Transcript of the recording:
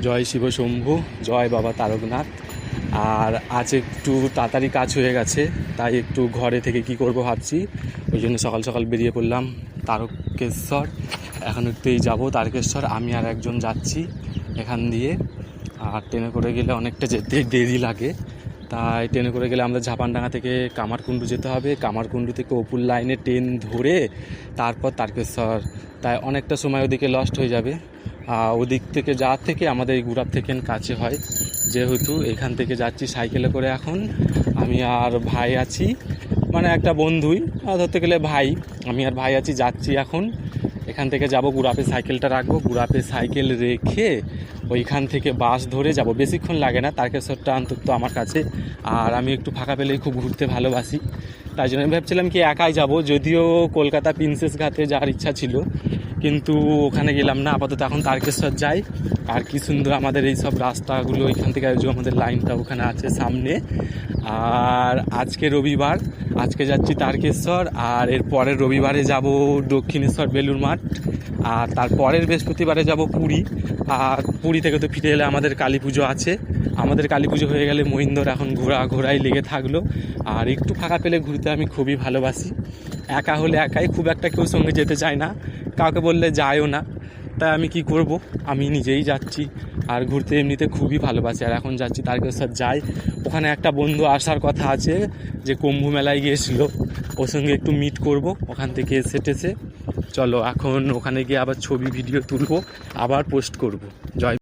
জয় শিব শম্ভু, জয় বাবা তারকনাথ। আর আজ একটু তাড়াতাড়ি কাজ হয়ে গেছে, তাই একটু ঘরে থেকে কি করব ভাবছি, ওই জন্য সকাল সকাল বেরিয়ে পড়লাম তারকেশ্বর। এখন একটুই যাব তারকেশ্বর, আমি আর একজন যাচ্ছি এখান দিয়ে। আর ট্রেনে করে গেলে অনেকটা যেতে দেরি লাগে, তাই ট্রেনে করে গেলে আমরা ঝাপানডাঙ্গা থেকে কামারকুণ্ডু যেতে হবে, কামারকুণ্ডু থেকে অপুর লাইনে ট্রেন ধরে তারপর তারকেশ্বর, তাই অনেকটা সময় ওদিকে লস্ট হয়ে যাবে। ওদিক থেকে যাওয়ার থেকে আমাদের এই গুড়াব থেকে কাছে হয়, যেহেতু এখান থেকে যাচ্ছি সাইকেলে করে। এখন আমি আর ভাই আছি, মানে একটা বন্ধুই ধরতে গেলে ভাই, আমি আর ভাই আছি, যাচ্ছি এখন। এখান থেকে যাব, গুড়াপে সাইকেলটা রাখবো, গুড়াপে সাইকেল রেখে ওইখান থেকে বাস ধরে যাব। বেশিক্ষণ লাগে না, তারকেশ্বরটা অন্তত আমার কাছে। আর আমি একটু ফাঁকা পেলেই খুব ঘুরতে ভালোবাসি, তাই জন্য আমি ভাবছিলাম কি একাই যাব। যদিও কলকাতা প্রিন্সেস ঘাটে যাওয়ার ইচ্ছা ছিল, কিন্তু ওখানে গেলাম না, আপাতত এখন তারকেশ্বর যাই। আর কি সুন্দর আমাদের এই সব রাস্তাগুলো, এখান থেকে যে আমাদের লাইনটা ওখানে আছে সামনে। আর আজকে রবিবার, আজকে যাচ্ছি তারকেশ্বর, আর এর পরের রবিবারে যাব দক্ষিণেশ্বর বেলুড় মাঠ, আর তারপরের বৃহস্পতিবারে যাব পুরী। আর পুরী থেকে তো ফিরে এলে আমাদের কালী পুজো আছে, আমাদের কালী পুজো হয়ে গেলে মহিন্দর এখন ঘোরাই লেগে থাকলো। আর একটু ফাঁকা পেলে ঘুরতে আমি খুবই ভালোবাসি। একা হলে একাই, খুব একটা কেউ সঙ্গে যেতে চায় না, কাউকে বললে যায়ও না, তাই আমি কি করব, আমি নিজেই যাচ্ছি। আর ঘুরতে এমনিতে খুবই ভালোবাসি। আর এখন যাচ্ছি তারকেশ্বর যাই, ওখানে একটা বন্ধু আসার কথা আছে যে কুম্ভ মেলায় গিয়েছিল, ওর সঙ্গে একটু মিট করব ওখান থেকে এসে। চলো এখন ওখানে গিয়ে আবার ছবি ভিডিও তুলবো, আবার পোস্ট করব। জয়।